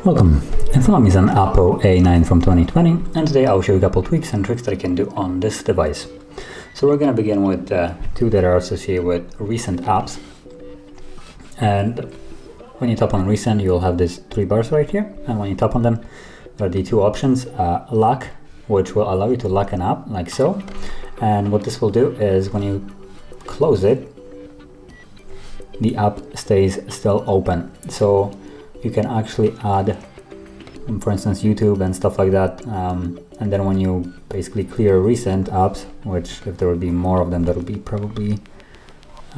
Welcome. In front of me is an OPPO A9 from 2020, and today I'll show you a couple tweaks and tricks that I can do on this device. So we're going to begin with two that are associated with recent apps. And when you tap on recent, you'll have these three bars right here, and when you tap on them, there are the two options, lock, which will allow you to lock an app like so. And what this will do is when you close it, the app stays still open. So you can actually add, for instance, YouTube and stuff like that. And then when you basically clear recent apps, which if there would be more of them, that would be probably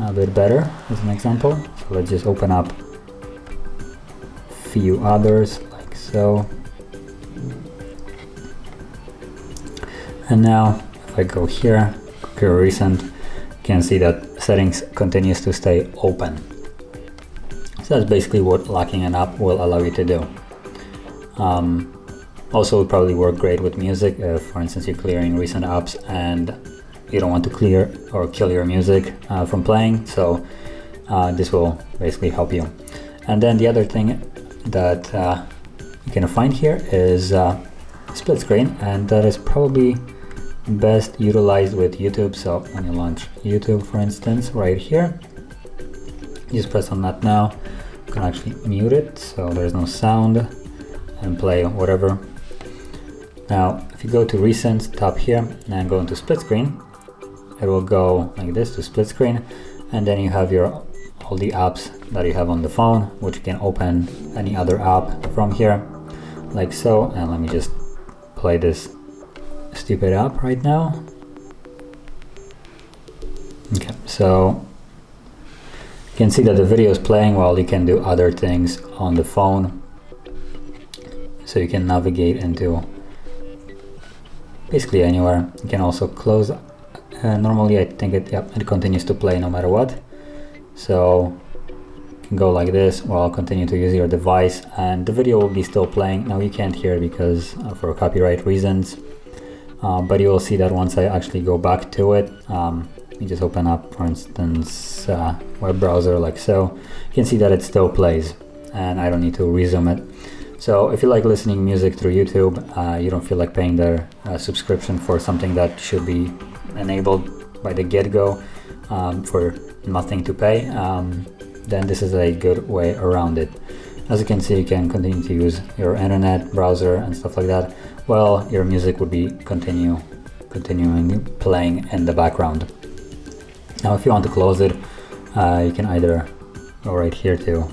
a bit better as an example. So let's just open up a few others like so. And now if I go here, clear recent, you can see that settings continues to stay open. So that's basically what locking an app will allow you to do. Also, it would probably work great with music. If, for instance, you're clearing recent apps and you don't want to clear or kill your music from playing, so this will basically help you. And then the other thing that you can find here is split screen, and that is probably best utilized with YouTube. So when you launch YouTube, for instance, right here, just press on that now. You can actually mute it so there's no sound and play whatever. Now if you go to recent, tap here and go into split screen, it will go like this to split screen, and then you have all the apps that you have on the phone, which you can open any other app from here like so. And let me just play this stupid app right now. Okay, so you can see that the video is playing while you can do other things on the phone. So you can navigate into basically anywhere. You can also close. Normally I think it continues to play no matter what. So you can go like this while continue to use your device, and the video will be still playing. Now you can't hear because for copyright reasons, but you will see that once I actually go back to it. You just open up, for instance, web browser like so. You can see that it still plays and I don't need to resume it. So if you like listening music through YouTube, you don't feel like paying their subscription for something that should be enabled by the get-go for nothing to pay, then this is a good way around it. As you can see, you can continue to use your internet browser and stuff like that, while your music would be continuing playing in the background. Now if you want to close it, you can either go right here to,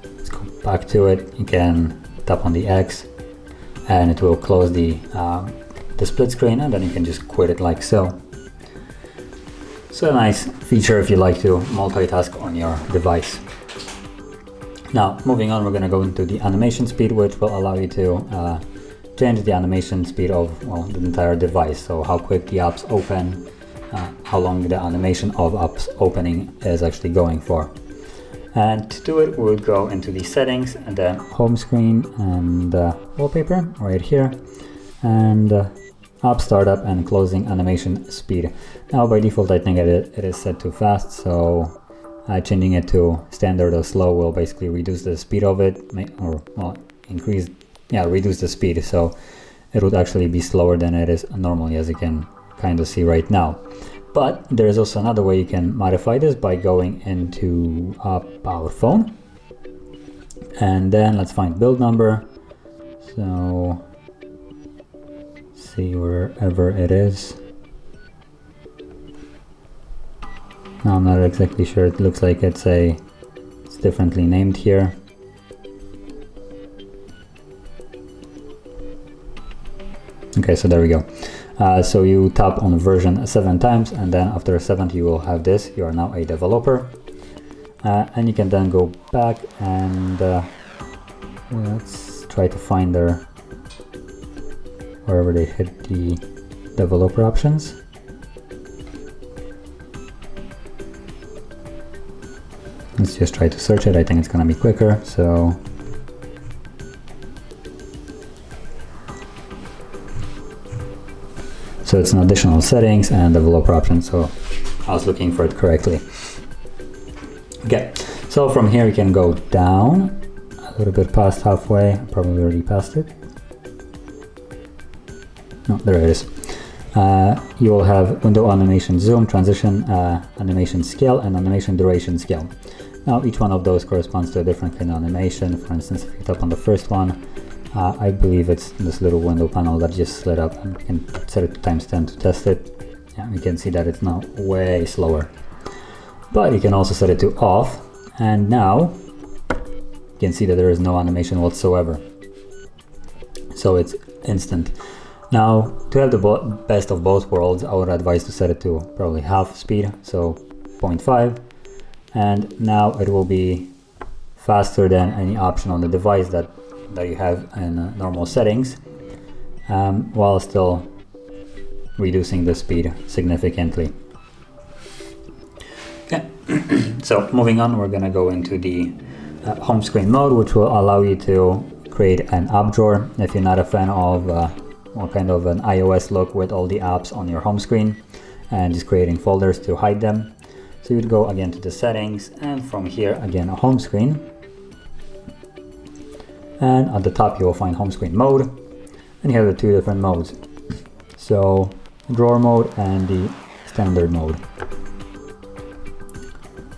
let's go back to it. You can tap on the X and it will close the split screen, and then you can just quit it like so. So a nice feature if you like to multitask on your device. Now moving on, we're going to go into the animation speed, which will allow you to change the animation speed of the entire device. So how quick the apps open, how long the animation of apps opening is actually going for. And to do it, we'll go into the settings and then home screen and wallpaper right here, and app startup and closing animation speed. Now by default I think it is set to fast, so changing it to standard or slow will basically reduce the speed of it, reduce the speed, so it would actually be slower than it is normally, as you can kind of see right now. But there is also another way you can modify this by going into Power Phone, and then let's find build number. So see wherever it is. No, I'm not exactly sure. It looks like it's differently named here. Okay, so there we go. So you tap on version 7 times, and then after 7 you will have this. You are now a developer, and you can then go back and let's try to find wherever they hit the developer options. Let's just try to search it. I think it's gonna be quicker. So it's an additional settings and developer options. So I was looking for it correctly. Okay, so from here you can go down a little bit past halfway, probably already passed it. No, there it is. You will have window animation zoom, transition, animation scale, and animation duration scale. Now each one of those corresponds to a different kind of animation. For instance, if you tap on the first one, I believe it's this little window panel that just lit up, and you can set it to times 10 to test it. Yeah, you can see that it's now way slower. But you can also set it to off, and now you can see that there is no animation whatsoever. So it's instant. Now, to have the best of both worlds, I would advise to set it to probably half speed, so 0.5. And now it will be faster than any option on the device that you have in normal settings, while still reducing the speed significantly. Okay, so moving on, we're gonna go into the home screen mode, which will allow you to create an app drawer if you're not a fan of more kind of an iOS look with all the apps on your home screen and just creating folders to hide them. So you'd go again to the settings, and from here again a home screen, and at the top you will find home screen mode, and you have the two different modes, so drawer mode and the standard mode.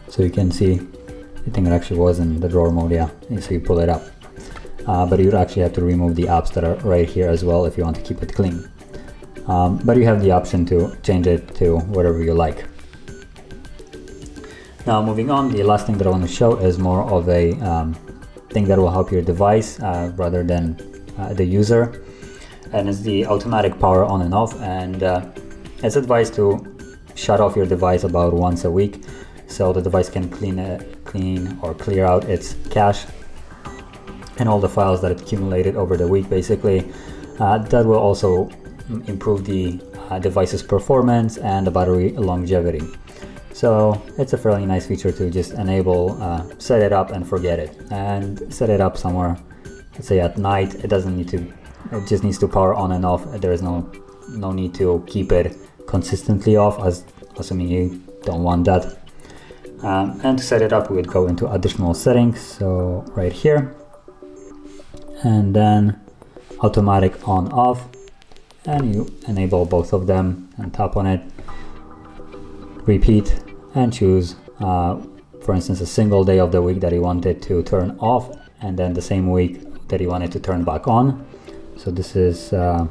So you can see, I think it actually was in the drawer mode, yeah, so you pull it up. But you'd actually have to remove the apps that are right here as well if you want to keep it clean. But you have the option to change it to whatever you like. Now moving on, the last thing that I want to show is more of a thing that will help your device rather than the user, and it's the automatic power on and off. And it's advised to shut off your device about once a week, so the device can clean or clear out its cache and all the files that it accumulated over the week, basically. That will also improve the device's performance and the battery longevity. So it's a fairly nice feature to just enable, set it up and forget it, and set it up somewhere, let's say at night. It just needs to power on and off. There is no need to keep it consistently off, as assuming you don't want that. And to set it up, we would go into additional settings, so right here, and then automatic on off, and you enable both of them and tap on it, repeat, and choose for instance a single day of the week that you wanted to turn off, and then the same week that you wanted to turn back on. So this is to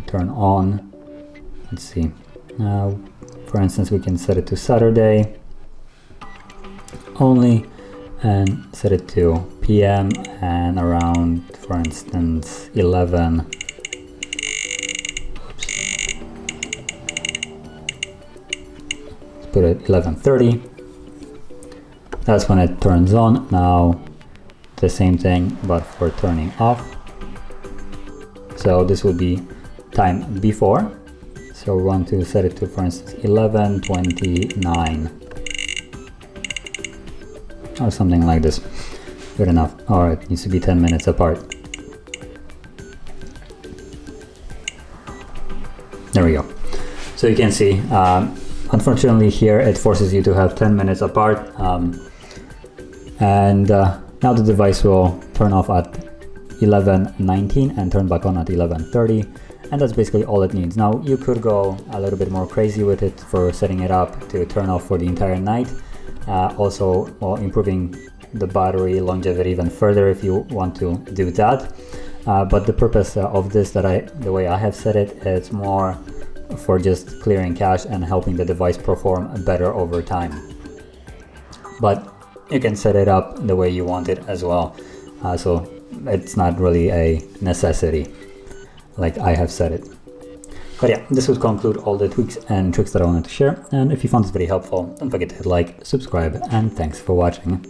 turn on. Let's see, for instance we can set it to Saturday only and set it to PM and around, for instance, 11. Put it 11:30. That's when it turns on. Now the same thing but for turning off. So this would be time before. So we want to set it to, for instance, 11:29 or something like this. Good enough. Alright, needs to be 10 minutes apart. There we go. So you can see, unfortunately here it forces you to have 10 minutes apart, and now the device will turn off at 11:19 and turn back on at 11:30, and that's basically all it needs. Now you could go a little bit more crazy with it for setting it up to turn off for the entire night, also improving the battery longevity even further if you want to do that. But the purpose of this, the way I have set it, it's more for just clearing cache and helping the device perform better over time. But you can set it up the way you want it as well, so it's not really a necessity like I have set it. But yeah, this would conclude all the tweaks and tricks that I wanted to share, and if you found this very helpful, don't forget to hit like, subscribe, and thanks for watching.